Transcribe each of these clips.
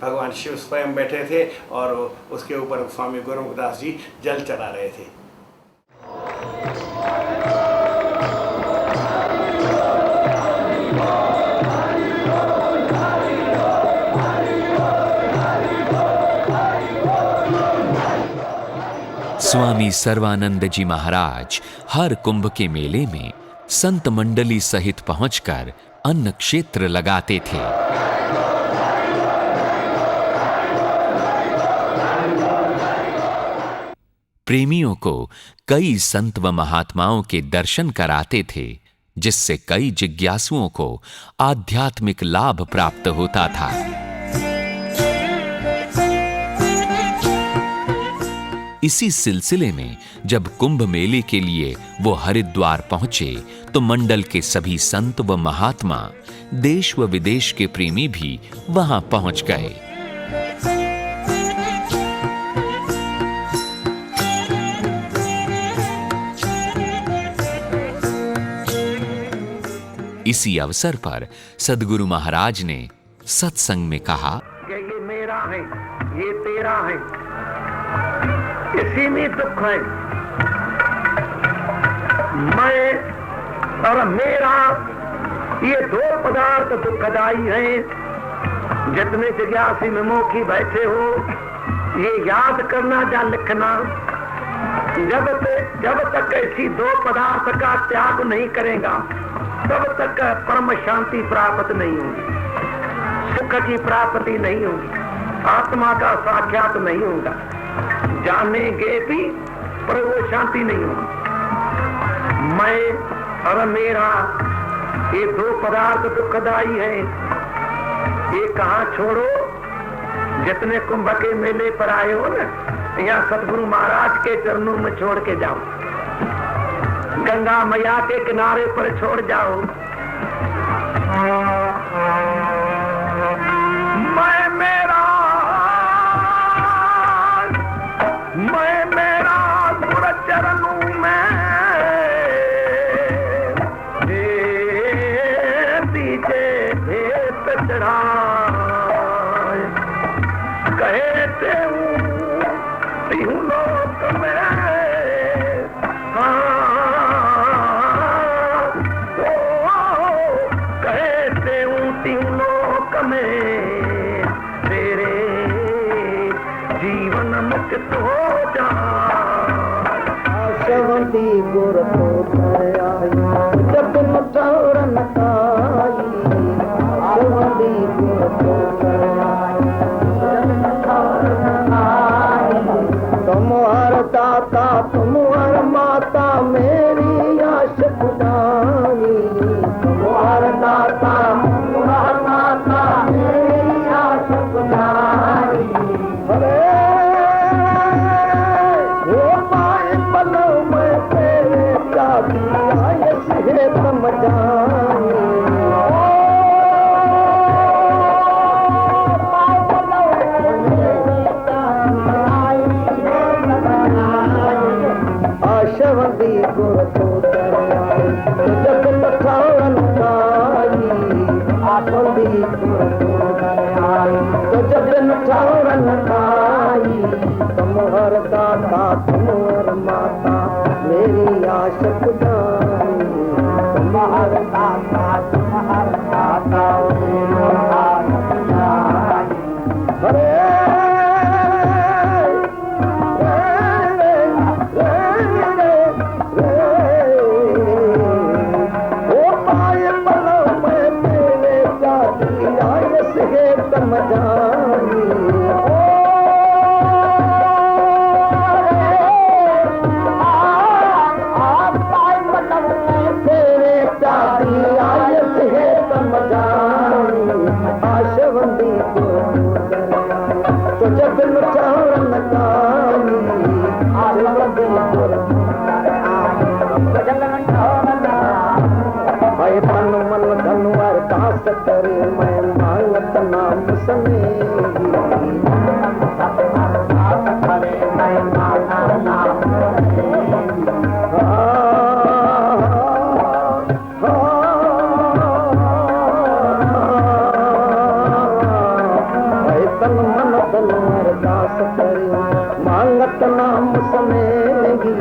भगवान शिव स्वयं बैठे थे और उसके ऊपर स्वामी गुरुमुखदास जी जल चढ़ा रहे थे। स्वामी सर्वानंद जी महाराज हर कुंभ के मेले में संत मंडली सहित पहुंचकर अन्न क्षेत्र लगाते थे। प्रेमियों को कई संत व महात्माओं के दर्शन कराते थे, जिससे कई जिज्ञासुओं को आध्यात्मिक लाभ प्राप्त होता था। इसी सिलसिले में जब कुंभ मेले के लिए वो हरिद्वार पहुंचे तो मंडल के सभी संत व महात्मा, देश व विदेश के प्रेमी भी वहां पहुंच गए। इसी अवसर पर सद्गुरु महाराज ने सत्संग में कहा, ये मेरा है, ये तेरा है, इसी में दुख है। मैं और मेरा ये दो पदार्थ दुखदाई हैं। जितने जिज्ञासी में मोखी बैठे हो, ये याद करना या लिखना, जब तक ऐसी दो पदार्थ का त्याग नहीं करेगा तब तक परम शांति प्राप्त नहीं होगी, सुख की प्राप्ति नहीं होगी, आत्मा का साक्षात नहीं होगा। जानेंगे भी पर वो शांति नहीं होगी। मैं और मेरा ये दो पदार्थ दुखदाई है। ये कहाँ छोड़ो, जितने कुंभ के मेले पर आए हो ना, यहाँ सदगुरु महाराज के चरणों में छोड़ के जाओ, गंगा मैया के किनारे पर छोड़ जाओ। मैं मेरा गुरु चरणों में दीजे भेंट चढ़ाए, कहते हूँ लोक में कहते हूँ लोक में तेरे जीवन मुक्त हो आशवंती गुर आई, जब मठौरन आई, आशवंती गुर आई, तुम हर दाता तुम हर माता मेरी आश खुदाई, तुम हर दाता तुम हर माता मेरी आश खुदाई। आशवंती गुर जब मठौरन आई, आशवंती गुर तो जब मठौरन आई, तुम हर दाता तुम हर माता मेरी आश खुदाई, तुम हर दाता तुम हर माता मेरी आश खुदाई। हरे करे मैं मांगत नाम समेगी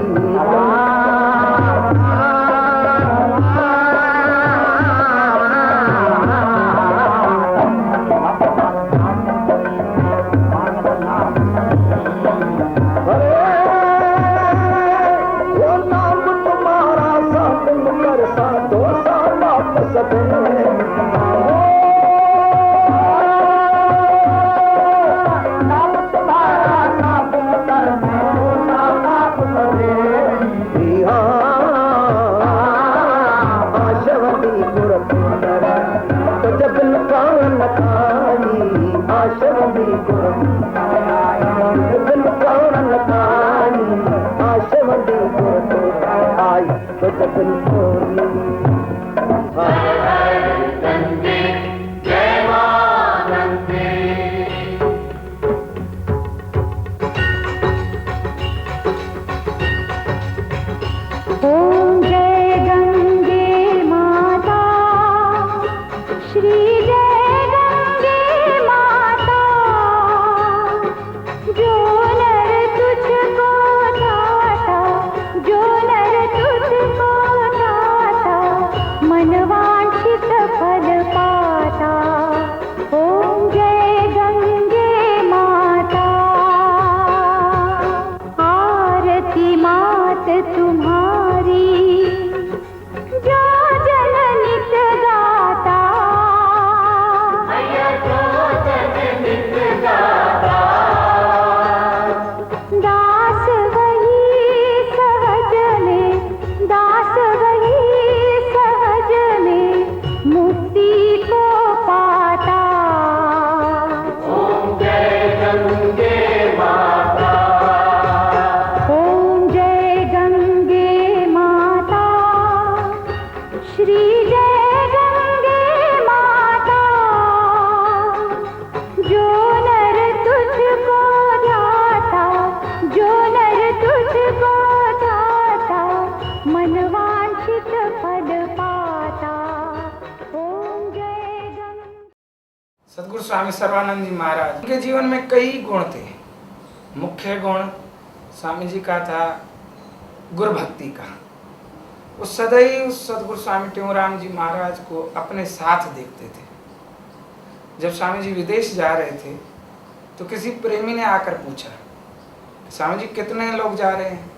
सदगुरु स्वामी सर्वानंद जी महाराज, उनके जीवन में कई गुण थे। मुख्य गुण स्वामी जी का था गुरु भक्ति का। वो सदैव सदगुरु स्वामी टेऊराम जी महाराज को अपने साथ देखते थे। जब स्वामी जी विदेश जा रहे थे तो किसी प्रेमी ने आकर पूछा, स्वामी जी कितने लोग जा रहे हैं?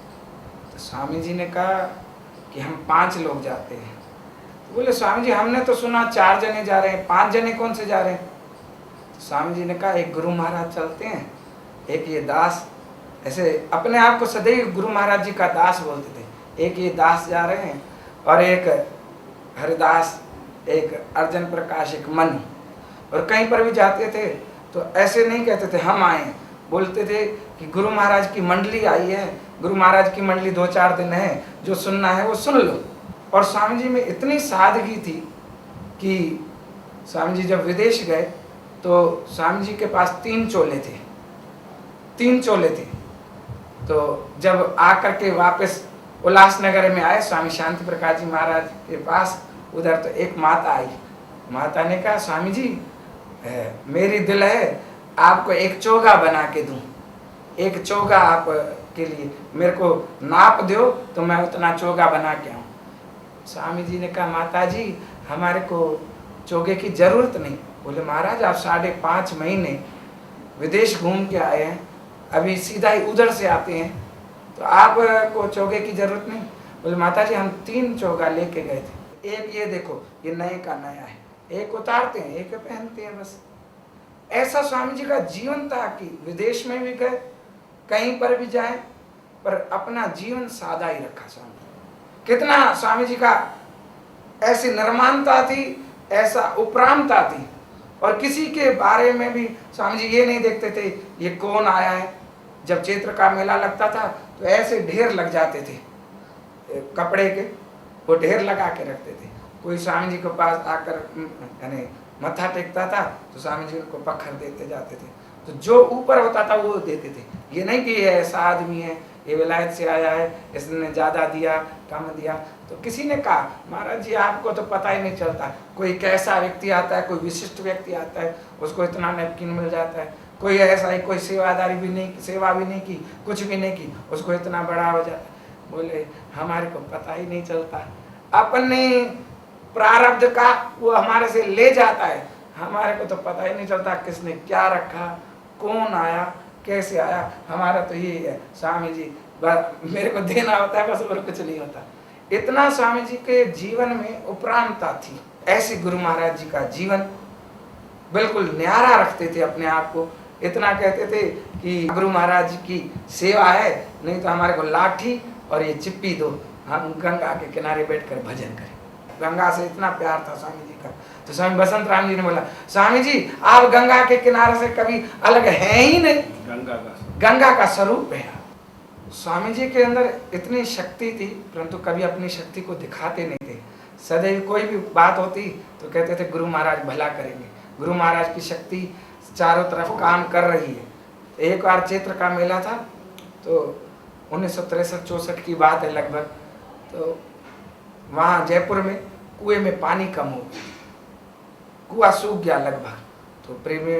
तो स्वामी जी ने कहा कि हम 5 लोग जाते हैं। तो बोले स्वामी जी हमने तो सुना 4 जने जा रहे हैं, 5 जने कौन से जा रहे हैं? तो स्वामी जी ने कहा एक गुरु महाराज चलते हैं, एक ये दास, ऐसे अपने आप को सदैव गुरु महाराज जी का दास बोलते थे। एक ये दास जा रहे हैं और एक हरिदास, एक अर्जन प्रकाश, एक मनु। और कहीं पर भी जाते थे तो ऐसे नहीं कहते थे हम आए, बोलते थे कि गुरु महाराज की मंडली आई है, गुरु महाराज की मंडली 2-4 दिन है, जो सुनना है वो सुन लो। और स्वामी जी में इतनी सादगी थी कि स्वामी जी जब विदेश गए तो स्वामी जी के पास 3 चोले थे, 3 चोले थे। तो जब आकर के वापस उल्लासनगर में आए स्वामी शांति प्रकाश जी महाराज के पास, उधर तो एक माता आई। माता ने कहा स्वामी जी मेरी दिल है आपको एक चोगा बना के दूं, एक चोगा आप के लिए मेरे को नाप दो तो मैं उतना चोगा बना के आऊँ। स्वामी जी ने कहा माता जी हमारे को चोगे की जरूरत नहीं। बोले महाराज आप 5.5 महीने विदेश घूम के आए हैं, अभी सीधा ही उधर से आते हैं, तो आपको चोगे की जरूरत नहीं। बोले माता जी हम 3 चोगा लेके गए थे, एक ये देखो ये नए का नया है, एक उतारते हैं एक पहनते हैं बस। ऐसा स्वामी जी का जीवन था कि विदेश में भी गए, कहीं पर भी जाए, पर अपना जीवन सादा ही रखा स्वामी। कितना स्वामी जी का ऐसी निर्माणता थी, ऐसा उपरामता थी। और किसी के बारे में भी स्वामी जी ये नहीं देखते थे ये कौन आया है। जब चैत्र का मेला लगता था तो ऐसे ढेर लग जाते थे कपड़े के, वो ढेर लगा के रखते थे। कोई स्वामी जी के पास आकर यानी मत्था टेकता था तो स्वामी जी को पत्थर देते जाते थे, तो जो ऊपर होता था वो देते थे। ये नहीं कि ये ऐसा आदमी है, ये विलायत से आया है, इसने ज़्यादा दिया कम दिया। तो किसी ने कहा महाराज जी आपको तो पता ही नहीं चलता, कोई कैसा व्यक्ति आता है, कोई विशिष्ट व्यक्ति आता है, उसको इतना नैपकिन मिल जाता है, कोई ऐसा ही, कोई सेवादारी भी नहीं, सेवा भी नहीं की, कुछ भी नहीं की, उसको इतना बड़ा हो जाता। बोले हमारे को पता ही नहीं चलता, अपने प्रारब्ध का वो हमारे से ले जाता है, हमारे को तो पता ही नहीं चलता किसने क्या रखा, कौन आया, कैसे आया। हमारा तो यही है, स्वामी जी बस मेरे को देना होता है बस, और कुछ नहीं होता। इतना स्वामी जी के जीवन में उपरांतता थी। ऐसे गुरु महाराज जी का जीवन बिल्कुल न्यारा रखते थे अपने आप को। इतना कहते थे कि गुरु महाराज जी की सेवा है, नहीं तो हमारे को लाठी और ये चिप्पी दो, हम गंगा के किनारे बैठकर भजन करें। गंगा से इतना प्यार था स्वामी जी का। तो स्वामी बसंत राम जी ने बोला, स्वामी जी आप गंगा के किनारे से कभी अलग है ही नहीं, गंगा का स्वरूप है। स्वामी जी के अंदर इतनी शक्ति थी, परंतु कभी अपनी शक्ति को दिखाते नहीं थे। सदैव कोई भी बात होती तो कहते थे गुरु महाराज भला करेंगे, गुरु महाराज की शक्ति चारों तरफ काम कर रही है। एक बार चैत्र का मेला था, तो 1963-64 की बात है लगभग। तो वहाँ जयपुर में कुएं में पानी कम हो गया, कुआं सूख गया लगभग। तो प्रेमी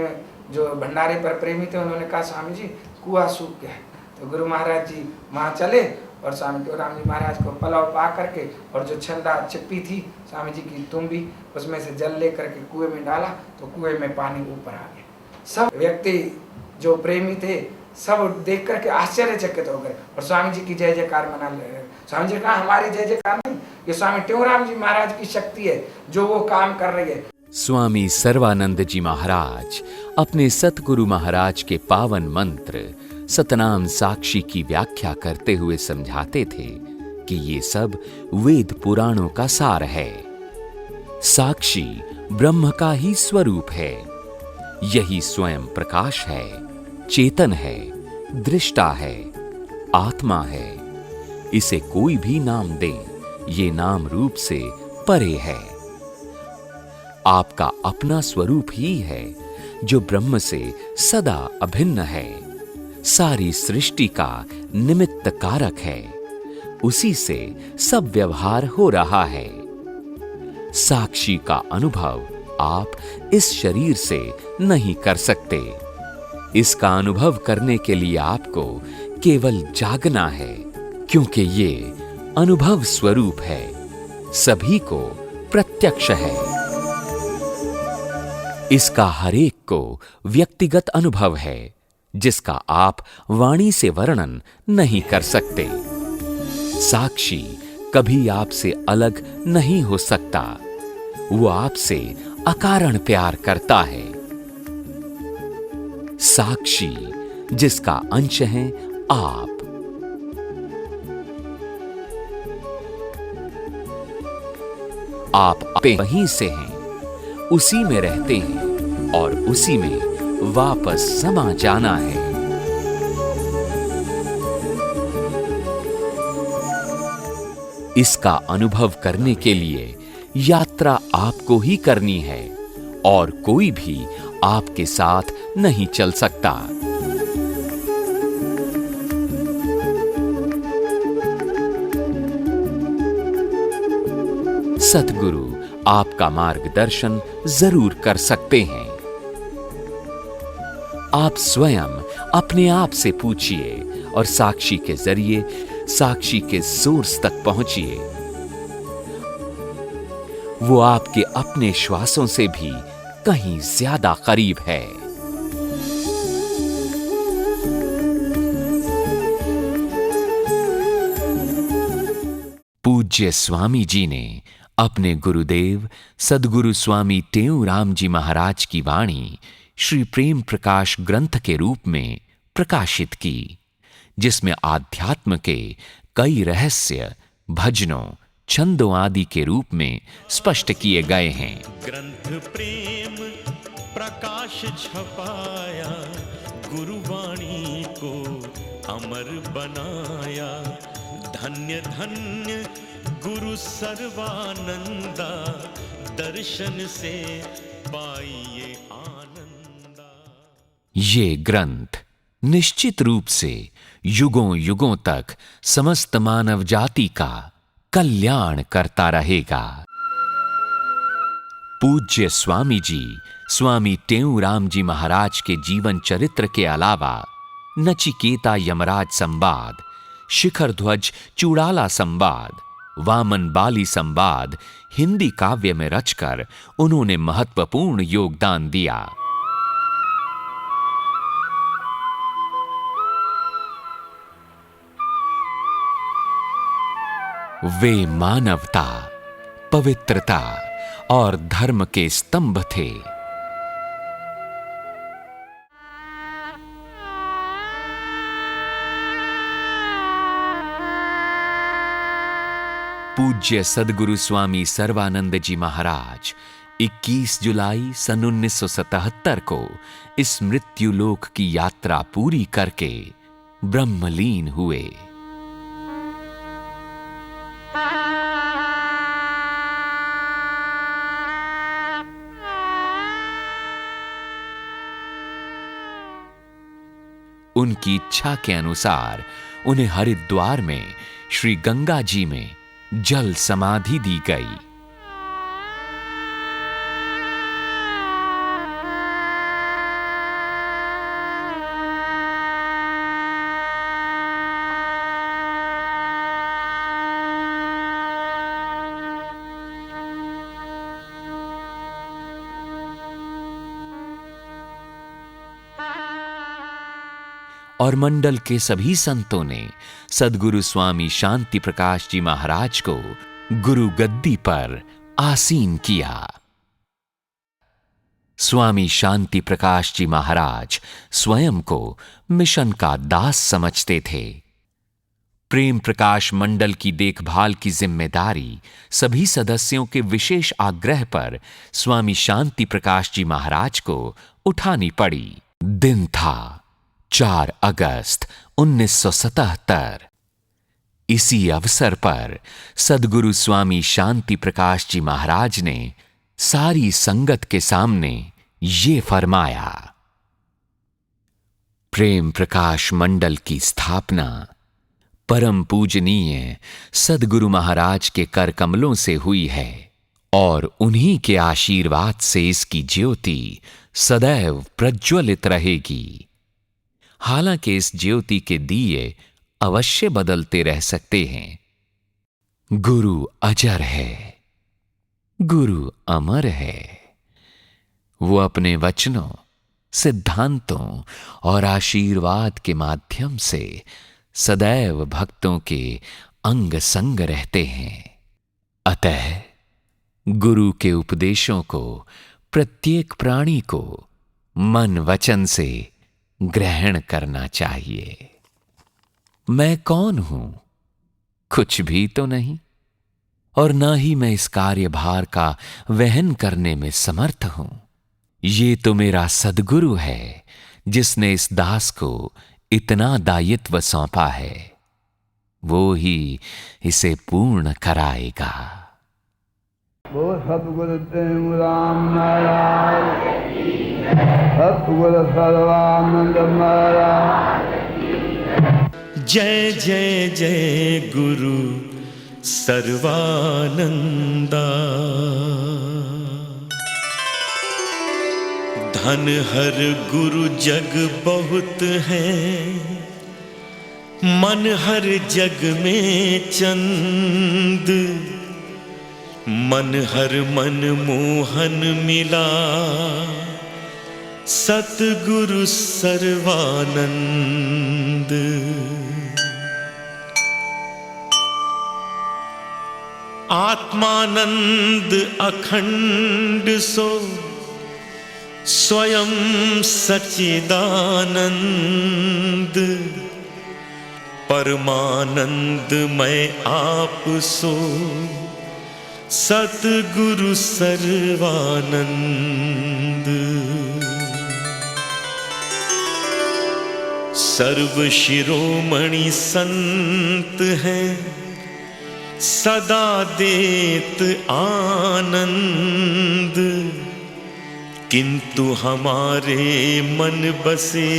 जो भंडारे पर प्रेमी थे, उन्होंने कहा स्वामी जी कुआं सूख गया। तो गुरु महाराज जी वहाँ चले और स्वामी राम जी महाराज को पलाव पा करके, और जो छंदा चिप्पी थी स्वामी जी की तुम्बी, उसमें से जल ले करके कुएं में डाला, तो कुएं में पानी ऊपर आ गया। सब व्यक्ति जो प्रेमी थे सब देख करके आश्चर्यचकित हो गए और स्वामी जी की जय जयकार मना ले। स्वामी जी कहा हमारी जय जयकार नहीं, ये स्वामी टेऊराम जी महाराज की शक्ति है जो वो काम कर रही है। स्वामी सर्वानंद जी महाराज अपने सतगुरु महाराज के पावन मंत्र सतनाम साक्षी की व्याख्या करते हुए समझाते थे कि ये सब वेद पुराणों का सार है। साक्षी ब्रह्म का ही स्वरूप है, यही स्वयं प्रकाश है, चेतन है, दृष्टा है, आत्मा है। इसे कोई भी नाम दे, ये नाम रूप से परे है। आपका अपना स्वरूप ही है जो ब्रह्म से सदा अभिन्न है, सारी सृष्टि का निमित्त कारक है, उसी से सब व्यवहार हो रहा है। साक्षी का अनुभव आप इस शरीर से नहीं कर सकते। इसका अनुभव करने के लिए आपको केवल जागना है, क्योंकि ये अनुभव स्वरूप है, सभी को प्रत्यक्ष है। इसका हरेक को व्यक्तिगत अनुभव है, जिसका आप वाणी से वर्णन नहीं कर सकते। साक्षी कभी आपसे अलग नहीं हो सकता, वो आपसे अकारण प्यार करता है। साक्षी जिसका अंश है आप। आप वहीं से हैं, उसी में रहते हैं और उसी में वापस समा जाना है। इसका अनुभव करने के लिए यात्रा आपको ही करनी है और कोई भी आपके साथ नहीं चल सकता। सतगुरु आपका मार्गदर्शन जरूर कर सकते हैं। आप स्वयं अपने आप से पूछिए और साक्षी के जरिए साक्षी के सोर्स तक पहुंचिए। वो आपके अपने श्वासों से भी कहीं ज्यादा करीब है। पूज्य स्वामी जी ने अपने गुरुदेव सद्गुरु स्वामी टेऊराम जी महाराज की वाणी श्री प्रेम प्रकाश ग्रंथ के रूप में प्रकाशित की, जिसमें आध्यात्म के कई रहस्य भजनों, छंदों आदि के रूप में स्पष्ट किए गए हैं। ग्रंथ प्रेम प्रकाश छपाया, गुरुवाणी को अमर बनाया। धन्य धन्य गुरु सर्वानंदा, दर्शन से पाइए आनंदा। ये ग्रंथ निश्चित रूप से युगों युगों तक समस्त मानव जाति का कल्याण करता रहेगा। पूज्य स्वामी जी स्वामी टेऊराम जी महाराज के जीवन चरित्र के अलावा नचिकेता यमराज संवाद, शिखर ध्वज चूड़ाला संवाद, वामन बाली संवाद हिंदी काव्य में रचकर उन्होंने महत्वपूर्ण योगदान दिया। वे मानवता, पवित्रता और धर्म के स्तंभ थे। पूज्य सद्गुरु स्वामी सर्वानंद जी महाराज 21 जुलाई सन 1977 को इस मृत्युलोक की यात्रा पूरी करके ब्रह्मलीन हुए। उनकी इच्छा के अनुसार उन्हें हरिद्वार में श्री गंगा जी में जल समाधि दी गई। और मंडल के सभी संतों ने सद्गुरु स्वामी शांति प्रकाश जी महाराज को गुरु गद्दी पर आसीन किया। स्वामी शांति प्रकाश जी महाराज स्वयं को मिशन का दास समझते थे। प्रेम प्रकाश मंडल की देखभाल की जिम्मेदारी सभी सदस्यों के विशेष आग्रह पर स्वामी शांति प्रकाश जी महाराज को उठानी पड़ी। दिन था 4 अगस्त 1977। इसी अवसर पर सद्गुरु स्वामी शांति प्रकाश जी महाराज ने सारी संगत के सामने ये फरमाया। प्रेम प्रकाश मंडल की स्थापना परम पूजनीय सद्गुरु महाराज के कर कमलों से हुई है और उन्हीं के आशीर्वाद से इसकी ज्योति सदैव प्रज्वलित रहेगी। हालांकि इस ज्योति के दिए अवश्य बदलते रह सकते हैं। गुरु अजर है, गुरु अमर है। वो अपने वचनों, सिद्धांतों और आशीर्वाद के माध्यम से सदैव भक्तों के अंग संग रहते हैं। अतः गुरु के उपदेशों को प्रत्येक प्राणी को मन वचन से ग्रहण करना चाहिए। मैं कौन हूं? कुछ भी तो नहीं, और ना ही मैं इस कार्यभार का वहन करने में समर्थ हूं। ये तो मेरा सद्गुरु है जिसने इस दास को इतना दायित्व सौंपा है। वो ही इसे पूर्ण कराएगा। वो सद्गुरु टेऊराम महाराज, सद्गुरु सर्वानंद महाराज। जय जय जय गुरु सर्वानंदा। धन हर गुरु जग बहुत है, मन हर जग में चंद। मन हर मन मोहन मिला, सतगुरु सर्वानंद। आत्मानंद अखंड सो, स्वयं सच्चिदानंद। परमानंद मैं आप सो, सतगुरु सर्वानंद। सर्व शिरोमणि संत हैं, सदा देत आनंद। किंतु हमारे मन बसे